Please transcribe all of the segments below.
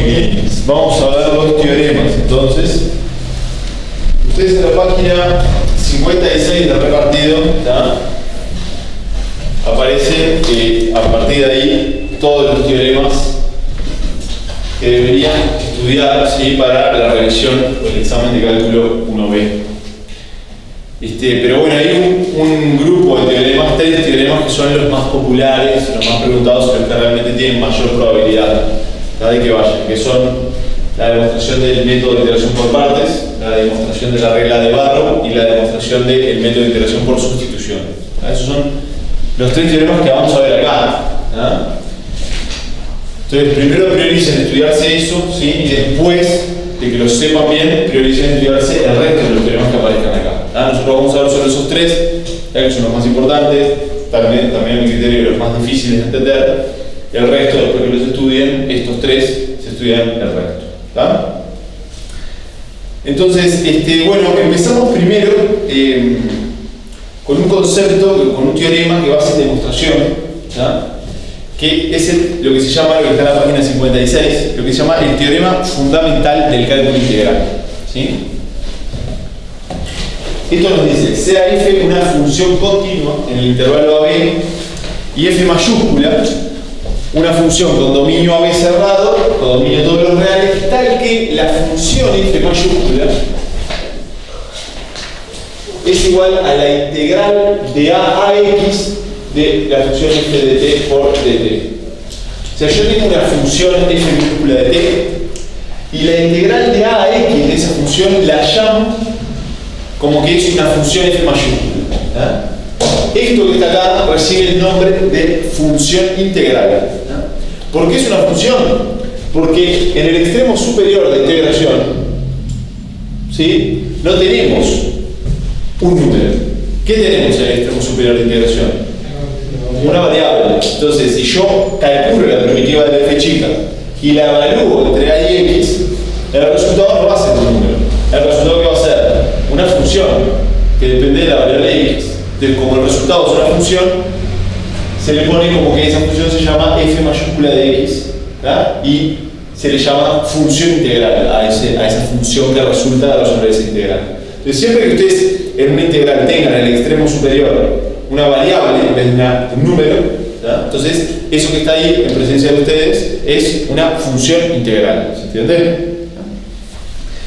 pequeños. Vamos a ver los teoremas. Entonces, ustedes en la página 56 del repartido, ¿tá? Aparece a partir de ahí todos los teoremas que deberían estudiar, ¿sí? Para la revisión o el examen de cálculo 1B. Pero bueno, hay un grupo de teoremas, 3 teoremas que son los más populares, los más preguntados, los que realmente tienen mayor probabilidad de que vayan, que son la demostración del método de integración por partes, la demostración de la regla de Barrow y la demostración del método de integración por sustitución. Esos son los 3 teoremas que vamos a ver acá. Entonces, primero prioricen estudiarse eso, ¿sí? Y después de que lo sepan bien, prioricen estudiarse el resto de los teoremas que aparezcan acá. Nosotros vamos a ver solo esos 3, que son los más importantes, también a mi criterio los más difíciles de entender. El resto, después que los estudien, estos 3 se estudian el resto. ¿Tá? Entonces, bueno, empezamos primero con un concepto, con un teorema que va a ser demostración, ¿tá? Que es lo que se llama, lo que está en la página 56, lo que se llama el teorema fundamental del cálculo integral. ¿Sí? Esto nos dice, sea f una función continua en el intervalo AB y f mayúscula una función con dominio AB cerrado, con dominio de todos los reales, tal que la función f mayúscula es igual a la integral de a x de la función f de t por dt. O sea, yo tengo una función f minúscula de t y la integral de a x de esa función la llamo como que es una función f mayúscula. Esto que está acá recibe el nombre de función integral. ¿Por qué es una función? Porque en el extremo superior de integración, ¿sí? No tenemos un número. ¿Qué tenemos en el extremo superior de integración? Una variable. Entonces, si yo calculo la primitiva de la f chica y la evalúo entre a y x, el resultado no va a ser un número. El resultado que va a ser una función que depende de la variable x. Entonces, como el resultado es una función, se le pone como que esa función se llama f mayúscula de x, ¿tá? Y se le llama función integral a esa función que resulta de resolver esa integral. Entonces, siempre que ustedes en una integral tengan en el extremo superior una variable en vez de un número, ¿tá? Entonces eso que está ahí en presencia de ustedes es una función integral. ¿Se entiende?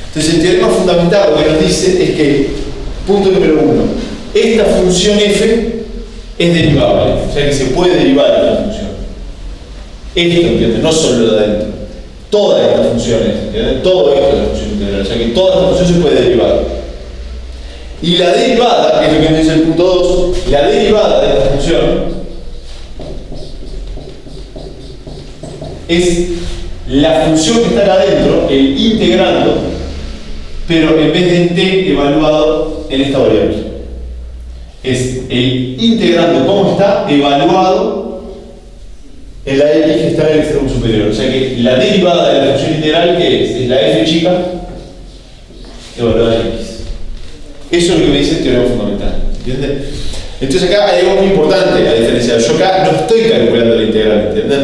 Entonces el teorema fundamental lo que nos dice es que, punto número 1, esta función f es derivable, o sea que se puede derivar de la función. Esto, ¿entiendes? No solo lo de adentro. Todas estas funciones, ¿entiendes? Todo esto es la función integral, o sea que toda esta función se puede derivar. Y la derivada, que es lo que nos dice el punto 2, la derivada de esta función es la función que está acá adentro, el integrando, pero en vez de en t evaluado en esta variable. Es el integrando como está evaluado en la x que está en el extremo superior. O sea que la derivada de la función integral, ¿qué es? Es la f chica evaluada en x. Eso es lo que me dice el teorema fundamental. ¿Entienden? Entonces acá hay algo muy importante a diferenciar. Yo acá no estoy calculando la integral, ¿entienden?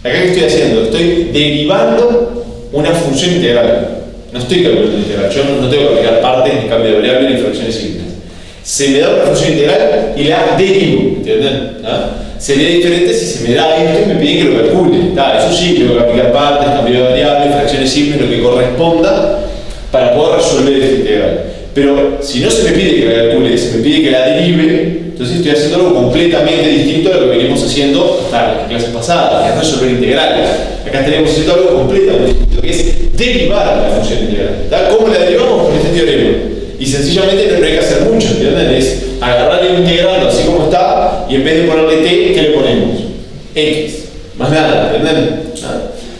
Acá ¿qué estoy haciendo? Estoy derivando una función integral. No estoy calculando la integral. Yo no tengo que aplicar partes, ni cambio de variable, ni fracciones simples. Se me da una función integral y la derivo, ¿entienden? Sería diferente si se me da esto y me piden que lo calcule. Eso sí, tengo que aplicar partes, cambio de variable, fracciones simples, lo que corresponda para poder resolver esta integral. Pero si no se me pide que la calcule, se me pide que la derive, entonces estoy haciendo algo completamente distinto a lo que venimos haciendo hasta las clases pasadas, que es resolver integrales. Acá tenemos haciendo algo completamente distinto, que es derivar la función integral. ¿Cómo la derivamos? Con este teorema. Y sencillamente no hay que hacer mucho, ¿entienden? Es agarrar el integrando así como está y en vez de ponerle t, ¿qué le ponemos? X. Más nada, ¿entienden?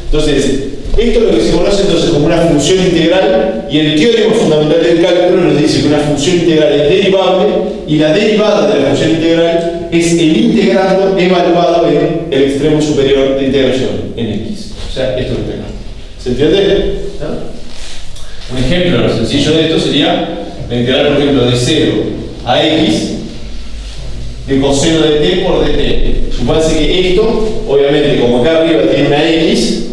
Entonces, esto es lo que se conoce entonces como una función integral y el teorema fundamental del cálculo nos dice que una función integral es derivable y la derivada de la función integral es el integrando evaluado en el extremo superior de integración, en x. O sea, esto es lo que tengo. ¿Se entiende? Un ejemplo sencillo de esto sería la integral, por ejemplo, de 0 a x de coseno de t por dt. Supónse que esto, obviamente, como acá arriba tiene una x,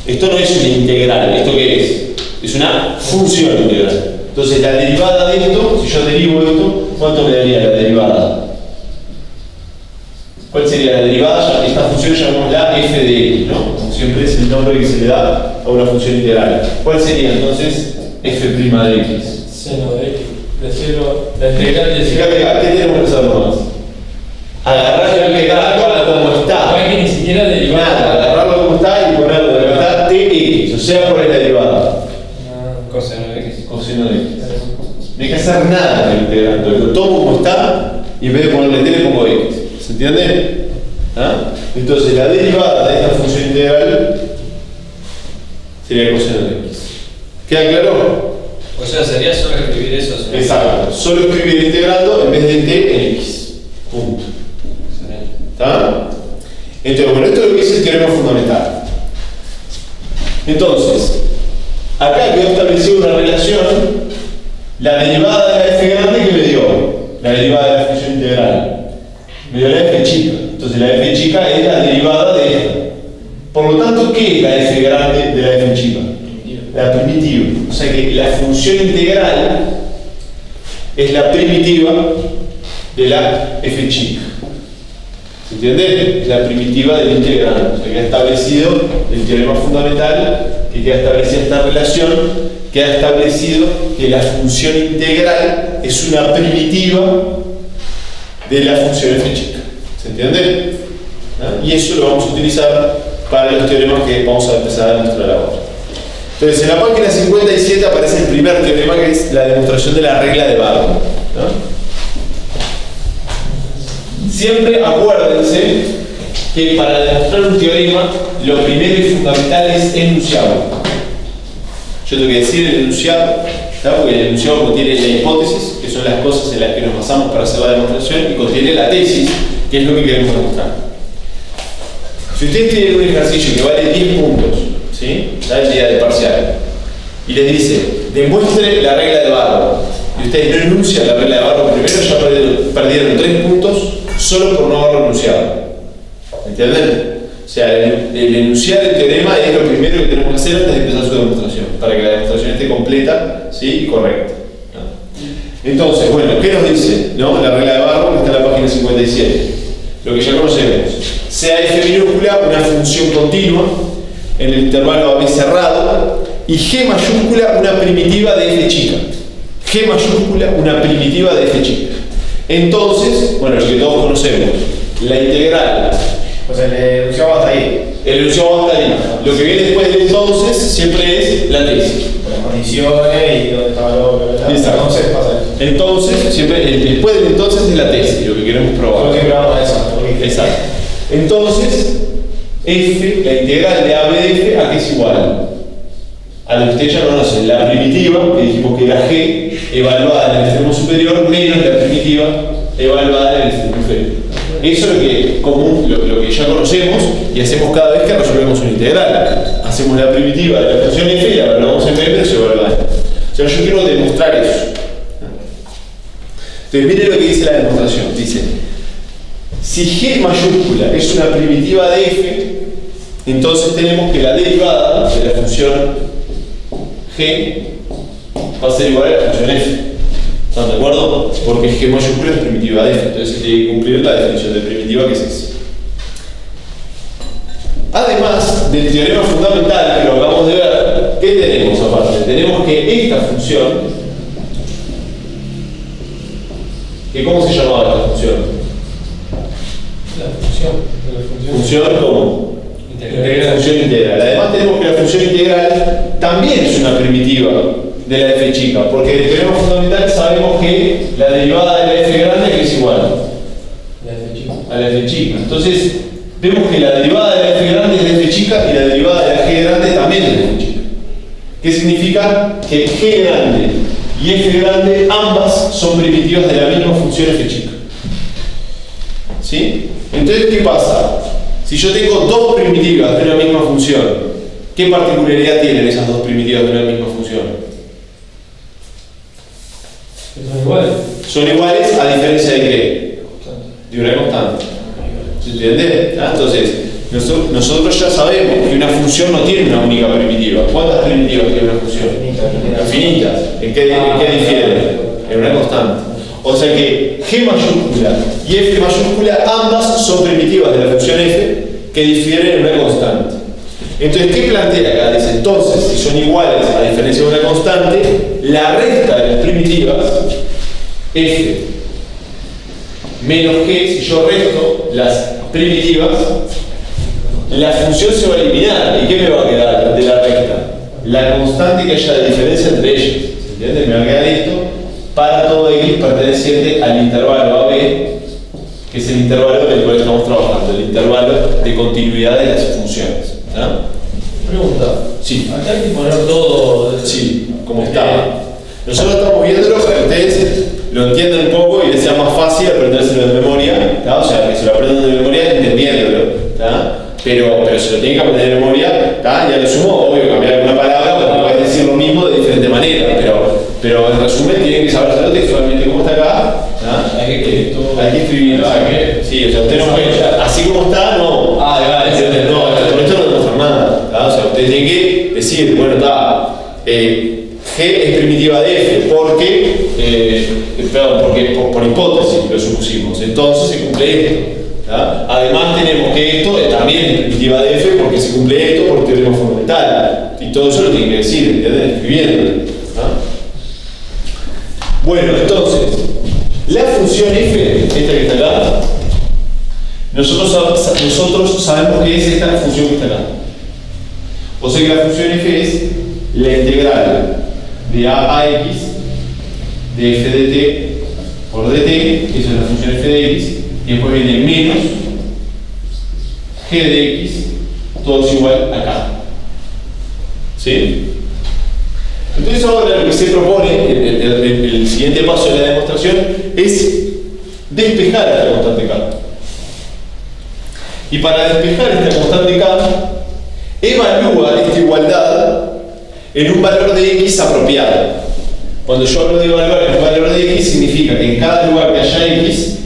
esto Esto no es una integral, ¿esto qué es? Es una función integral. Entonces la derivada de esto, si yo derivo esto, ¿cuánto me daría la derivada? ¿Cuál sería la derivada? Esta función llamémosla f de x, ¿no? Como siempre es el nombre que se le da a una función integral. ¿Cuál sería entonces f' de x? Seno de x. De 0, la integral de 0. Fíjate acá, ¿qué tenemos que hacer nomás? Agarrar la integral como está. No hay que ni siquiera derivar. Nada, agarrarlo como está y ponerlo de verdad tx. O sea, ¿cuál es la derivada? Coseno de x. Coseno de x. No hay que hacer nada con el integrante. Lo tomo como está y en vez de ponerle t le pongo x. ¿Se entiende? ¿Ah? Entonces la derivada de esta función integral sería coseno de x. ¿Queda claro? O sea, sería solo escribir eso. ¿Sí? Exacto. Solo escribir el integrando en vez de t en x. Punto. ¿Está? Entonces, bueno, esto es lo que dice el teorema fundamental. Entonces, acá quedó establecida una relación, la derivada de la f grande que me dio, la derivada de la función integral. Me dio la f chica. Entonces la f chica es la derivada de esta. Por lo tanto, ¿qué es la f grande de la f chica? La primitiva. O sea que la función integral es la primitiva de la f chica. ¿Se entiende? La primitiva del integrante. O sea, queda establecido el teorema fundamental, que queda establecida esta relación, queda establecido que la función integral es una primitiva de la función f chica. ¿Se entiende? ¿Ah? Y eso lo vamos a utilizar para los teoremas que vamos a empezar a demostrar ahora. Entonces, en la página 57 aparece el primer teorema, que es la demostración de la regla de Barrow, ¿no? Siempre acuérdense que para demostrar un teorema, lo primero y fundamental es enunciarlo. Yo tengo que decir el enunciado, ¿tá? Porque el enunciado contiene la hipótesis, que son las cosas en las que nos basamos para hacer la demostración, y contiene la tesis, que es lo que queremos demostrar. Si ustedes tienen un ejercicio que vale 10 puntos, ¿sí? Da el día de parcial, y les dice, demuestre la regla de Barrow, y ustedes no enuncian la regla de Barrow primero, ya perdieron 3 puntos solo por no haberlo enunciado. ¿Entienden? O sea, el enunciar el teorema es lo primero que tenemos que hacer antes de empezar su demostración, para que la demostración esté completa, ¿sí? Y correcta, ¿no? Entonces, bueno, ¿qué nos dice? ¿No? La regla de Barrow está en la página 57. Lo que ya conocemos. Sea f minúscula una función continua en el intervalo AB cerrado y g mayúscula una primitiva de f chica. G mayúscula una primitiva de f chica. Entonces, bueno, lo que todos conocemos, la integral. O sea, el enunciado hasta ahí. El enunciado hasta ahí. Lo que viene después del entonces siempre es la tesis. Con las condiciones y dónde estaba lo Exacto. Entonces pasa eso. Entonces, siempre, después del entonces es la tesis, lo que queremos probar. Solo siempre vamos a eso. Exacto. Entonces, f, la integral de a b de f, ¿a qué es igual? A lo que ustedes ya conocen, la primitiva, que dijimos que era g, evaluada en el extremo superior, menos la primitiva, evaluada en el extremo inferior. Eso es lo que, lo que ya conocemos y hacemos cada vez que resolvemos una integral. Hacemos la primitiva de la función f y la evaluamos en b, pero se evalúa en. O sea, yo quiero demostrar eso. Entonces, miren lo que dice la demostración. Dice, si g mayúscula es una primitiva de f, entonces tenemos que la derivada de la función g va a ser igual a la función f. ¿Están de acuerdo? Porque g mayúscula es primitiva de f, entonces se tiene que cumplir la definición de primitiva, que es esa. Además del teorema fundamental que lo acabamos de ver, ¿qué tenemos aparte? Tenemos que esta función, que ¿cómo se llamaba esta función? La función. Función como Integral. función integral. Además tenemos que la función integral también es una primitiva de la f chica, porque del teorema fundamental sabemos que la derivada de la f grande que es igual La f chica. a la f chica. Entonces vemos que la derivada de la f grande es de f chica y la derivada de la g grande también es de f chica. ¿Qué significa? Que g grande y f grande ambas son primitivas de la misma función f chica. ¿Sí? Entonces, ¿qué pasa? Si yo tengo dos primitivas de una misma función, ¿qué particularidad tienen esas dos primitivas de una misma función? Que son iguales. Son iguales a diferencia de qué? De una constante. ¿Se entiende? ¿Ah? Entonces, nosotros ya sabemos que una función no tiene una única primitiva. ¿Cuántas primitivas tiene una función? Infinitas. ¿En qué difiere? En una constante. O sea que G mayúscula y F mayúscula ambas son primitivas de la función F que difieren en una constante. Entonces, ¿qué plantea acá? Dice, entonces, si son iguales a diferencia de una constante, la resta de las primitivas, F menos G, si yo resto las primitivas, la función se va a eliminar. ¿Y qué me va a quedar de la resta? La constante que haya de diferencia entre ellas. ¿Se entiende? Me va a quedar esto para todo X perteneciente al intervalo AB, que es el intervalo del cual estamos trabajando, el intervalo de continuidad de las funciones. ¿No? Pregunta. Sí. Acá hay que poner todo. Sí, como está. Nosotros estamos viéndolo para que ustedes lo entiendan un poco y les sea más fácil aprendérselo de memoria, ¿tá? O sea, que se lo aprendan de memoria entendiéndolo, ¿tá? Pero se lo tienen que aprender de memoria, ¿tá? Y a lo sumo, obvio, cambiar alguna palabra, porque puedes decir lo mismo de diferente manera, pero en resumen tienen que saberlo textualmente como está acá, ¿tá? Hay que escribirlo. Sí, o sea, usted no puede, así como está, no. No, con esto no demuestra nada, ¿tá? O sea, usted tiene que decir, bueno, está. G es primitiva de F porque por hipótesis lo supusimos, entonces se cumple esto, ¿tá? Además tenemos que esto también es primitiva de F porque se cumple esto por teorema fundamental y todo eso lo tienen que decir, ¿entienden? Escribiendo, ¿tá? Bueno, entonces la función F, esta que está acá, nosotros sabemos que es esta función que está acá, o sea que la función F es la integral de a a x de f de t por dt, eso es la función f de x, y después viene menos g de x, todo es igual acá. ¿Sí? Entonces ahora lo que se propone, el siguiente paso de la demostración, es despejar esta constante k. Y para despejar esta constante k, evalúa esta igualdad en un valor de x apropiado. Cuando yo hablo de evaluar en un valor de x, significa que en cada lugar que haya x,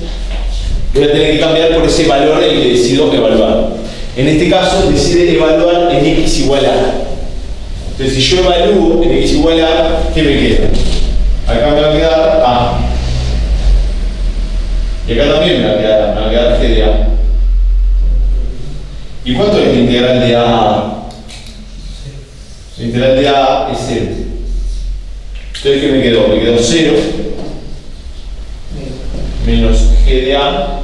voy a tener que cambiar por ese valor el que decido evaluar. En este caso, decide evaluar en x igual a. Entonces, si yo evalúo en x igual a, ¿qué me queda? Acá me va a quedar a. Y acá también me va a quedar g de a. ¿Y cuánto es la integral de a a? La integral de a es 0. Entonces, ¿qué me quedó? Me quedó 0 menos g de a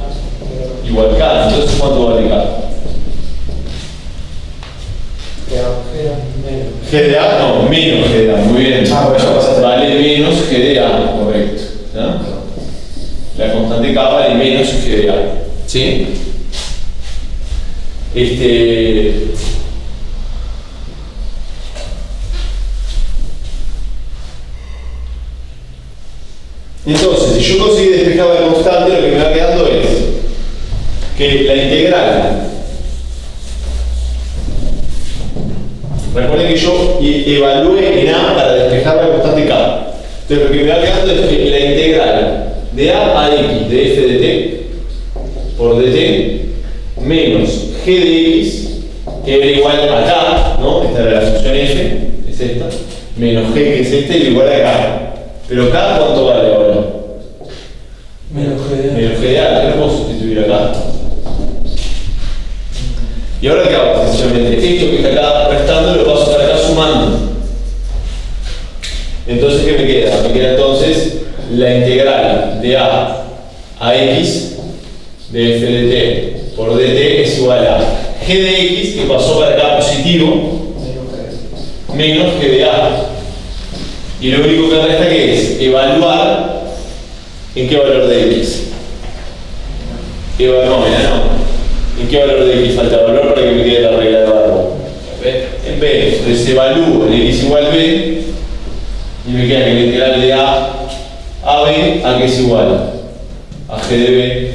igual k. Entonces, ¿cuánto vale k? G de a, no, menos g de a, muy bien. Vale menos g de a, correcto. ¿No? La constante k vale menos g de a. ¿Sí? Entonces, si yo consigo despejar la constante, lo que me va quedando es que la integral, recuerden que yo evalué en a para despejar la constante k. Entonces, lo que me va quedando es que la integral de a a x de f de t por dt menos g de x, que era igual a k, ¿no? Esta era la función f, es esta, menos g, que es este, igual a k. Pero k, ¿cuánto vale ahora? Menos g de a. Menos g de a, ¿qué lo puedo sustituir acá? ¿Y ahora qué hago? Sencillamente, esto que está acá restando lo paso para acá sumando. Entonces, ¿qué me queda? Me queda entonces la integral de a x de f de t por dt es igual a g de x, que pasó para acá positivo, menos g de a. Y lo único que resta que es evaluar en qué valor de x. No, mira, no. ¿En qué valor de x falta valor para que me quede la regla de barro? En b. Entonces evalúo en x igual b y me queda que la integral de a b a que es igual a g de b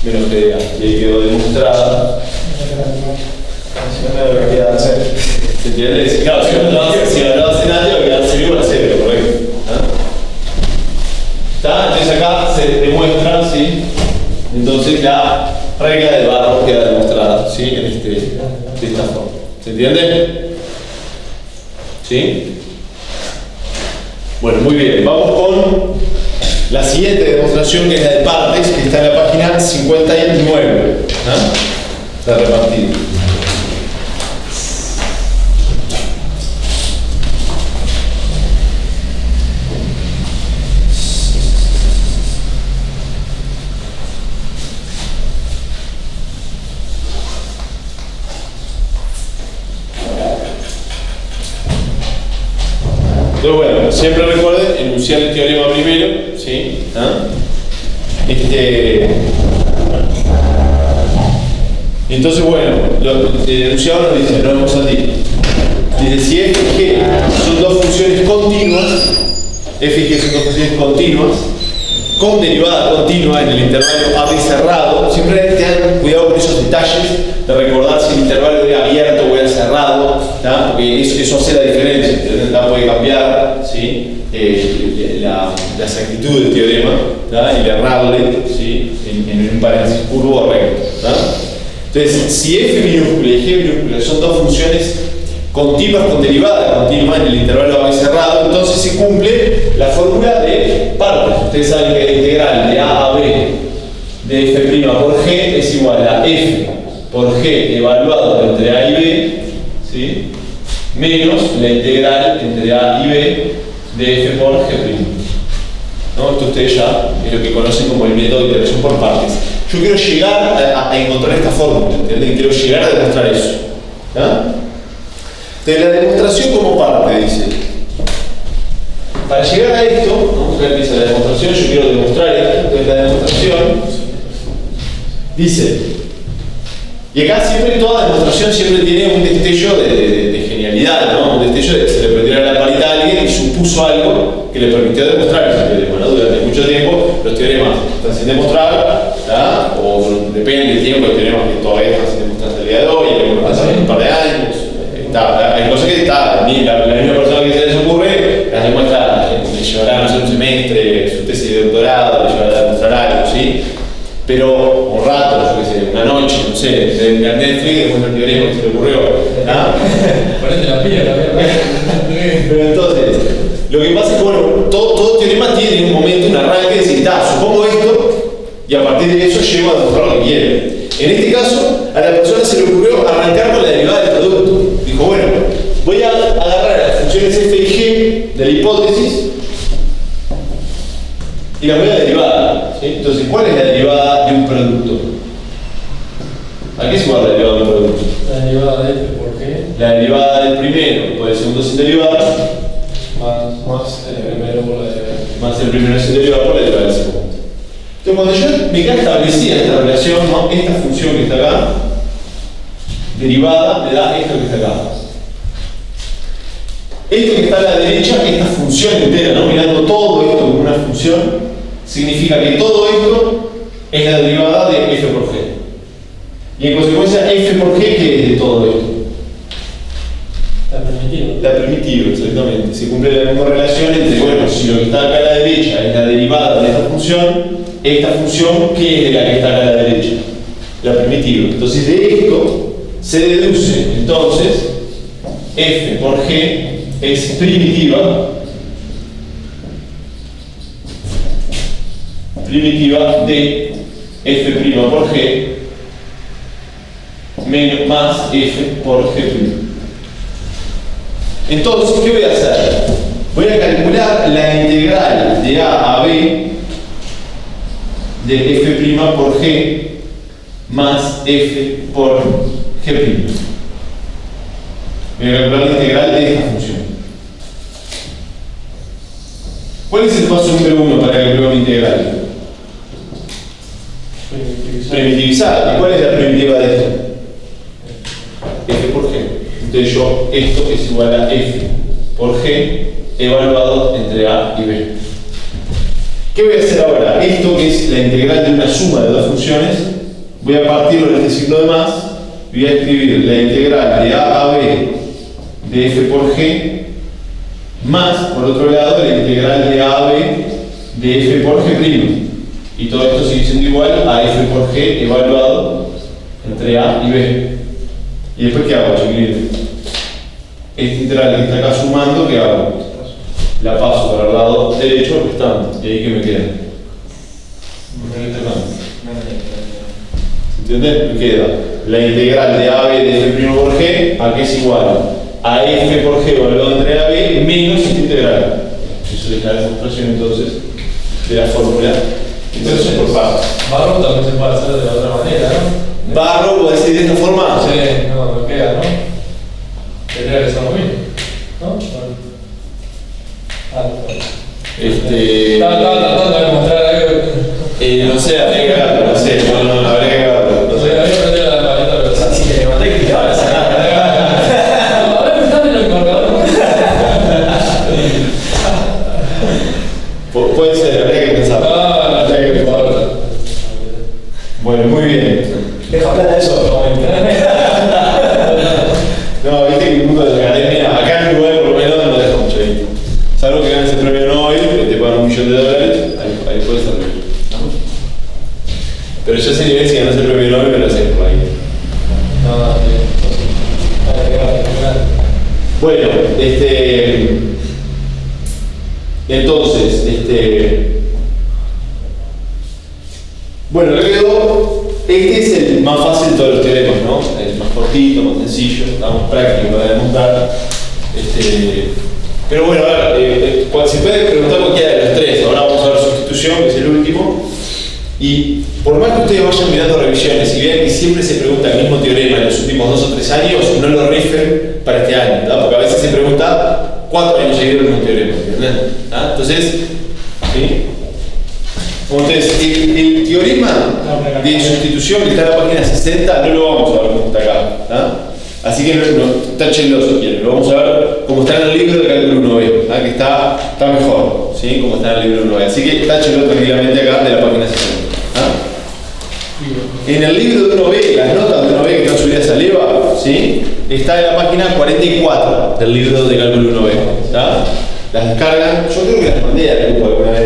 menos g de a. Y ahí quedó demostrada. ¿Se entiende? Claro, si evaluabas en a, te va a quedar 0 igual a 0, correcto. ¿Está? Entonces acá se demuestra, ¿sí? Entonces la regla de barro queda demostrada, ¿sí? ¿sí? De esta forma. ¿Se entiende? ¿Sí? Bueno, muy bien. Vamos con la siguiente demostración, que es la de partes, que está en la página 59. Está repartido. Entonces, bueno, siempre recuerden enunciar el teorema primero, ¿sí? Entonces, bueno, el enunciado nos dice, lo vemos a ti. Dice, si f y g son dos funciones continuas, f y g son dos funciones continuas, con derivada continua en el intervalo AB cerrado, siempre tengan cuidado con esos detalles de recordar si el intervalo era abierto o era cerrado, ¿tá? Porque eso hace la diferencia, puede cambiar, ¿sí? La exactitud del teorema, ¿tá? Y errarle, ¿sí? en un paréntesis curvo o recto, ¿tá? Entonces, si f minúscula y g minúscula son dos funciones continuas con derivada continua en el intervalo AB cerrado, entonces se cumple la fórmula de partes. Ustedes saben que la integral de a a b de f' por g es igual a f por g evaluado entre a y b, ¿sí? Menos la integral entre a y b de f por g'. ¿No? Esto ustedes ya es lo que conocen como el método de iteración por partes. Yo quiero llegar a encontrar esta fórmula, ¿entienden? Quiero llegar a demostrar eso. ¿Ya? De la demostración como parte, dice. Para llegar a esto, ¿no? Acá empieza la demostración, yo quiero demostrar esto. Entonces la demostración dice, y acá siempre toda demostración siempre tiene un destello de genialidad, ¿no? Un destello de que se le prendió la lamparita a alguien y supuso algo que le permitió demostrar ese teorema, ¿no? Durante mucho tiempo los teoremas están sin demostrar, ¿tá? O depende del tiempo, hay teoremas que todavía están sin demostrar hasta el día de hoy, hay algunos que pasan un par de años. Hay cosas que la misma persona que se les ocurre las demuestra, le llevará a hacer un semestre, su tesis de doctorado, le llevará a demostrar algo, ¿sí? Pero un rato, yo qué sé, una noche, no sé, de Netflix, demuestra el teorema que se le ocurrió. Ponete la pila también. Pero entonces, lo que pasa es que, bueno, todo teorema tiene un momento, un arranque de decir, supongo esto, y a partir de eso llego a demostrar lo que quiero. En este caso, a la persona se le ocurrió arrancar con la derivada del producto. Dijo, bueno, voy a agarrar las funciones f y g de la hipótesis y las voy a derivar, ¿sí? Entonces, ¿cuál es la derivada de un producto? ¿A qué es igual la derivada de un producto? La derivada de f por g. La derivada del primero por el segundo sin derivar, Más el primero por la derivada. más el primero sin derivar por la derivada del segundo. Entonces, cuando yo me queda establecida esta relación, ¿no? Esta función que está acá, derivada, me da esto que está acá. Esto que está a la derecha, esta función entera, ¿no? Mirando todo esto como una función, significa que todo esto es la derivada de f por g. Y en consecuencia, f por g, ¿qué es de todo esto? La primitiva. La primitiva, exactamente. Se cumple la misma relación entre, bueno, si lo que está acá a la derecha es la derivada de esta función, ¿qué es de la que está acá a la derecha? La primitiva. Entonces, de esto se deduce, entonces, f por g es primitiva de f' por g menos más f por g'. Entonces, ¿qué voy a hacer? Voy a calcular la integral de a a b de f' por g más f por g'. Voy a calcular la integral de esta función. ¿Cuál es el paso número 1 para calcular mi integral? Primitivizar. ¿Y cuál es la primitiva de esto? F por g. Entonces esto es igual a f por g evaluado entre a y b. ¿Qué voy a hacer ahora? Esto que es la integral de una suma de dos funciones, voy a partirlo en este signo de más, y voy a escribir la integral de a a b de f por g más, por otro lado, la integral de a a b de f por g'. Y todo esto sigue siendo igual a f por g evaluado entre A y B. ¿Y después qué hago, chiquillos? Esta integral que está acá sumando, ¿qué hago? La paso para el lado derecho restando. ¿Y ahí qué me queda? ¿Entiendes? Me queda la integral de AB de f' por g, a que es igual a f por g valorado entre AB menos esta integral. Eso es la demostración entonces de la fórmula. Entonces por partes. Barro también se puede hacer de la otra manera, ¿no? Barro, ¿puedo decir de esta forma? Sí, no queda, ¿no? Tendría que ser lo mismo, ¿no? Estaba tratando de mostrar algo. No sé, habría que agarrarlo, no sé, no, habría que agarrarlo. No sé, había aprendido la paleta, pero Si te levanté y gritabas, a ver, está en el marcador. Puede ser, habría que pensar. Habría que pensar. Bueno, muy bien. deja plata eso. No, viste que el mundo de la academia, acá en Uruguay por lo menos no deja mucho ahí. Salvo que ganes el premio Nobel, que te pagan $1 millón, ahí puedes hacerlo. ¿No? Pero yo sé nivel si ganas el premio Nobel me lo haces por ahí. No, Bueno, entonces, bueno, luego, este es el más fácil de todos los teoremas, ¿no? El más cortito, más sencillo, más práctico de demostrar. Pero bueno, a ver, se puede preguntar cualquiera de los tres. Ahora vamos a ver sustitución, que es el último. Y por más que ustedes vayan mirando revisiones y vean que siempre se pregunta el mismo teorema en los últimos 2 o 3 años, no lo rifen para este año, ¿tá? Porque a veces se pregunta 4 años seguidos el mismo teorema, ¿entienden? ¿Tá? Entonces, ¿sí? Entonces, el teorema de sustitución que está en la página 60 no lo vamos a ver como está acá, ¿tá? Así que no, táchenlo si quieren, lo vamos a ver como está en el libro de cálculo 1B, ¿tá? Que está mejor, ¿sí? Como está en el libro 1B. Así que táchenlo tranquilamente acá de la página 60. En el libro de 1B, las notas de 1B que están subidas a EVA, ¿sí? Está en la página 44 del libro de cálculo 1B. ¿Tá? Las descargan, yo creo que las mandé al grupo alguna vez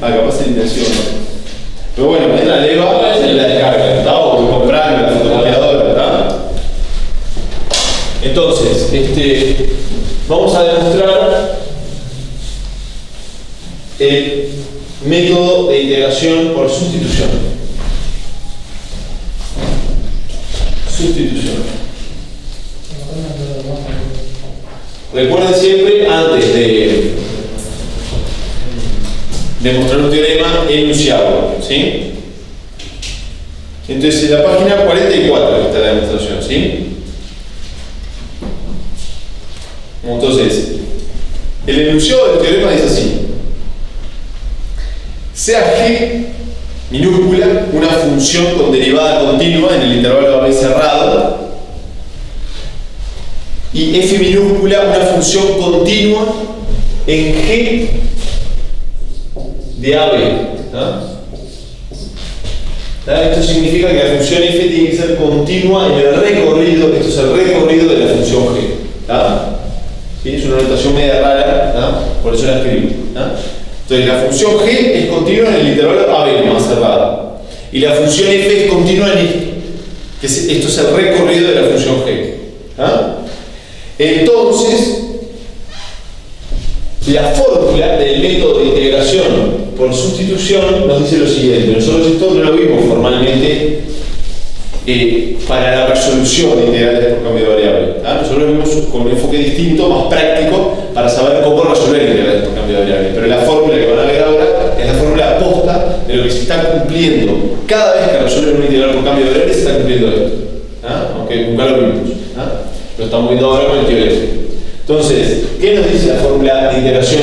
capaz de intención, ¿no? Pero bueno, entran al EVA y la descargan, ¿tá? O compran en la fotocopiadora, ¿tá? Entonces, vamos a demostrar el método de integración por sustitución. Recuerden siempre, antes de demostrar un teorema, enunciarlo, ¿sí? Entonces, en la página 44 está la demostración, ¿sí? Entonces, el enunciado del teorema dice así: sea G minúscula una función con derivada continua en el intervalo AB cerrado y F minúscula una función continua en G de AB. Esto significa que la función F tiene que ser continua en el recorrido, esto es el recorrido de la función G. ¿Sí? Es una notación media rara, por eso la escribo. Entonces la función G es continua en el intervalo AB más cerrado. Y la función F es continua en esto. Esto es el recorrido de la función G. Entonces, la fórmula del método de integración por sustitución nos dice lo siguiente. Nosotros esto no lo vimos formalmente para la resolución de integrales por cambio de variable. Nosotros lo vimos con un enfoque distinto, más práctico, para saber cómo resolver integrales por cambio de variable. Pero la fórmula que van a ver ahora es la fórmula aposta de lo que se está cumpliendo. Cada vez que resuelven un integral por cambio de variable se está cumpliendo esto. Aunque nunca lo vimos. Lo estamos viendo ahora con el teorema. Entonces, ¿qué nos dice la fórmula de integración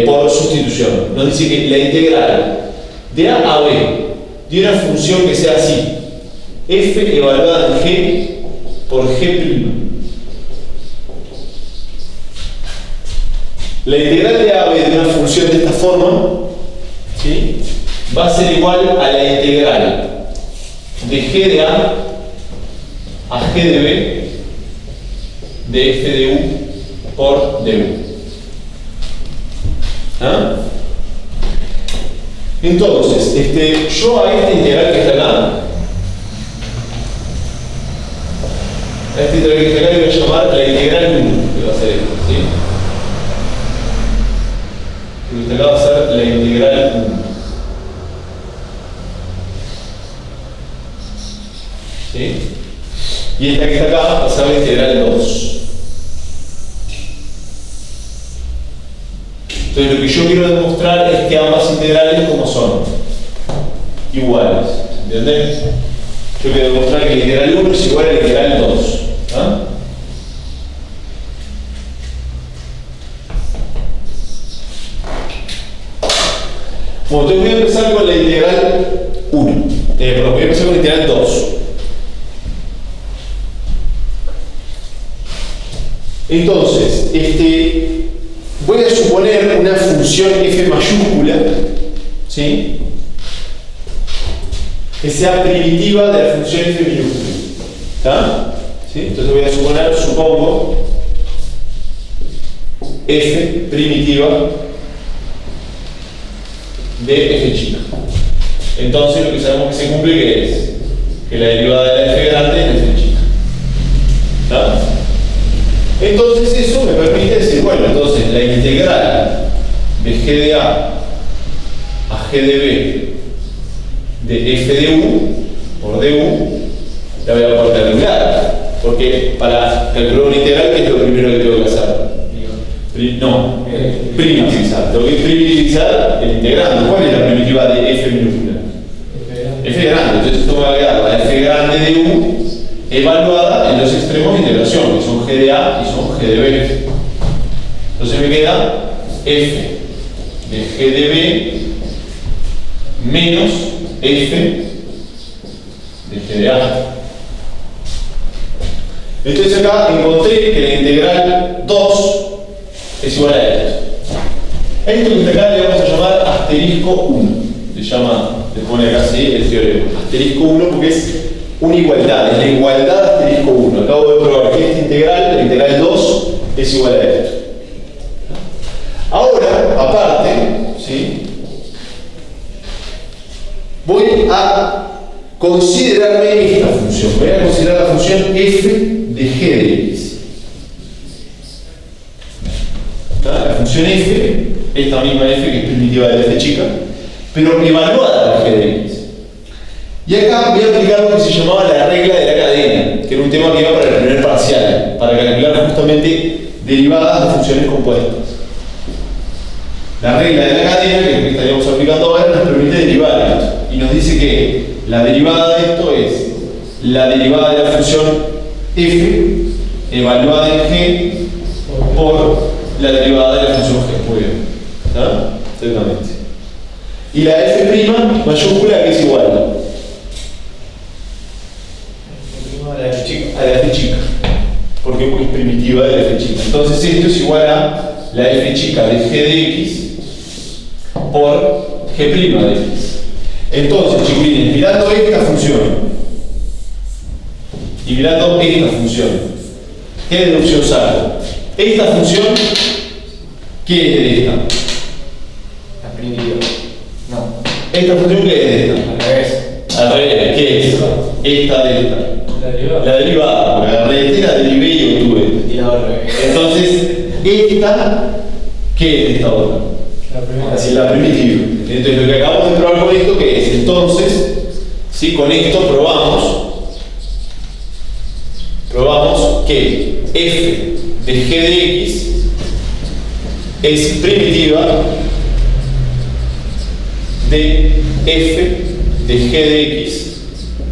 por sustitución? Nos dice que la integral de A a B de una función que sea así: f evaluada en g por g'. La integral de A a B de una función de esta forma, ¿sí?, va a ser igual a la integral de g de A a g de B de f de u por du. Entonces, yo a esta integral que está acá, a esta integral que está acá le voy a llamar la integral 1, que va a ser esto, ¿sí? Porque acá va a ser la integral 1. ¿Sí? Y esta que está acá va a ser la integral 2. Entonces lo que yo quiero demostrar es que ambas integrales como son iguales, ¿entiendes? Yo quiero demostrar que la integral 1 es igual a la integral 2. ¿Ah? Bueno, entonces voy a empezar con la integral 1. Perdón, voy a empezar con la integral 2. Entonces, voy a suponer una función f mayúscula, ¿sí? Que sea primitiva de la función f minúscula. ¿Está? ¿Sí? Entonces voy a suponer, supongo, f primitiva de f chica. Entonces lo que sabemos que se cumple que es que la derivada de la f grande es la f chica. ¿Está? Entonces eso me permite decir, bueno, entonces la integral de g de a g de b de f de u por du la voy a poder calcular, porque para calcular una integral, ¿qué es lo primero que tengo que hacer? No, primitivizar. Tengo que primitivizar el integrando. ¿Cuál es la primitiva de f minúscula? F grande. Entonces esto me va a quedar la f grande de u evaluada en los extremos de integración, que son g de a y son g de b. Entonces me queda f de g de b menos f de g de a. Entonces acá encontré que la integral 2 es igual a esto. A esto que está acá le vamos a llamar asterisco 1. Le pone acá así el teorema. Asterisco 1 porque es una igualdad, es la igualdad asterisco 1. Acabo de probar que esta integral, la integral 2, es igual a esto. Ahora, aparte, ¿sí? Voy a considerarme esta función. Voy a considerar la función f de g de x. La función f, esta misma f que es primitiva de la f chica, pero evaluada de g de x. Y acá voy a aplicar lo que se llamaba la regla de la cadena, que era un tema que iba para el primer parcial, para calcular justamente derivadas de funciones compuestas. La regla de la cadena, que es lo que estaríamos aplicando ahora, nos permite derivar esto. Y nos dice que la derivada de esto es la derivada de la función f evaluada en g por la derivada de la función g. Muy bien. ¿Está? Exactamente. Y la f' mayúscula que es igual a la f chica, porque es primitiva de la f chica. Entonces esto es igual a la f chica de g de x por g' de x. Entonces, chiquilines, mirando esta función y mirando esta función, ¿qué deducción saco? Esta función, ¿qué es de esta? La primitiva. No. ¿Esta función qué es de esta? Al revés. Al revés, ¿qué es? Esta de esta. La derivada. La derivada, porque agarré esta, la derivé y obtuve. Y la al revés. Entonces, esta, ¿qué es esta otra? La primera. Así la primitiva. Entonces lo que acabamos de probar con esto, ¿qué es? Entonces, ¿sí? Con esto probamos que f de g de x es primitiva de f de g de x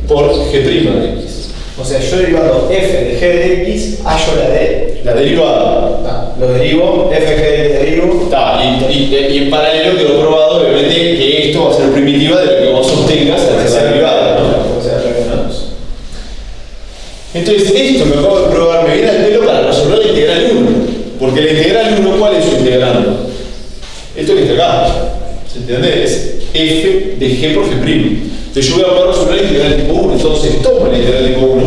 por g' de x. O sea, yo derivando f de g de x, hallo La derivada. lo derivo, f de g de x derivo. Está, y en paralelo quedó probado, obviamente, que esto va a ser primitiva de lo que vos sostengas al hacer la derivada, ¿no? O sea, Entonces, esto me acabo de probar, me viene al pelo para resolver la integral 1. Porque la integral 1, ¿cuál es su integrando? Esto que está acá. ¿Se entiende? Es f de g por g'. Entonces yo voy a poder resolver la integral tipo 1. Entonces tomo la integral tipo 1,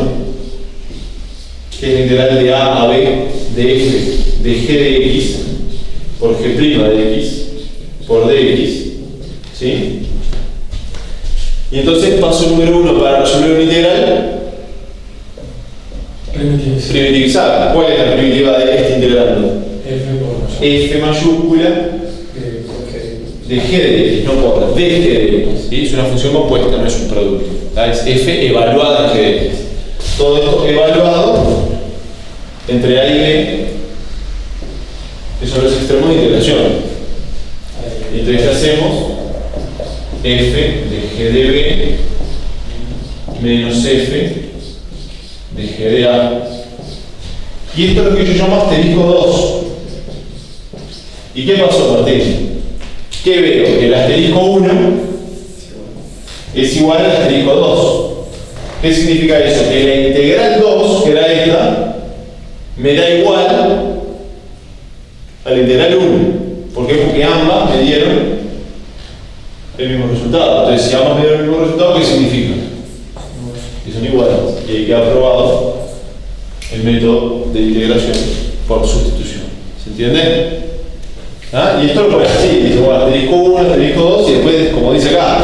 que es la integral de a a b de f de g de x por g' de x por dx, ¿sí? Y entonces paso número 1 para resolver una integral. Primitivizar. ¿Cuál es la primitiva de este integrando? F mayúscula de g de x, no por de g de x. ¿Sí? Es una función compuesta, no es un producto. ¿Tá? Es f evaluada en g de x. Todo esto evaluado entre a y b, que son los extremos de integración. Y entonces, ¿qué hacemos? F de g de b menos f de g de a. Y esto es lo que yo llamo asterisco 2. ¿Y qué pasó, Martín? ¿Qué veo? Que el asterisco 1 es igual al asterisco 2. ¿Qué significa eso? Que la integral 2, que era esta, me da igual a la integral 1. ¿Por qué? Porque ambas me dieron el mismo resultado. Entonces, si ambas me dieron el mismo resultado, ¿qué significa? Que son iguales. Y ahí queda aprobado el método de integración por sustitución. ¿Se entiende? ¿Ah? Y esto lo pones así, dice, bueno, asterisco 1, asterisco 2, y después, como dice acá,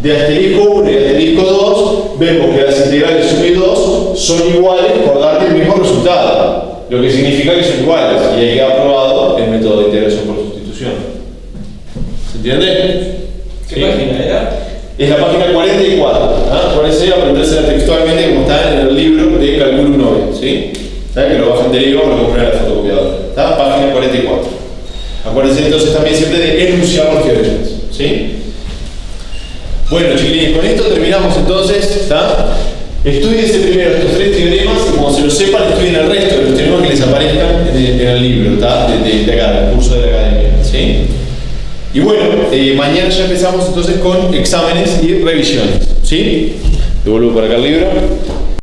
de asterisco 1 y asterisco 2, vemos que las integrales 1 y 2 son iguales por darte el mismo resultado, lo que significa que son iguales, y ahí queda aprobado el método de integración por sustitución. ¿Se entiende? ¿Qué página era? Es la página 44, ¿ah? Acuérdense, aprendérsela textualmente como está en el libro de Cálculo 1B, ¿sí? ¿Saben? Que lo bajan de libro o lo compran en la fotocopiadora. ¿Está? Página 44. Acuérdense entonces también siempre de enunciar los teoremas, ¿sí? Bueno, chiquilines, con esto terminamos entonces, ¿está? Estudiense primero estos 3 teoremas y como se lo sepan, estudien el resto de los teoremas que les aparezcan en el libro, ¿está? De acá, del curso de la academia, ¿sí? Y bueno, mañana ya empezamos entonces con exámenes y revisiones, ¿sí? Devuelvo por acá el libro.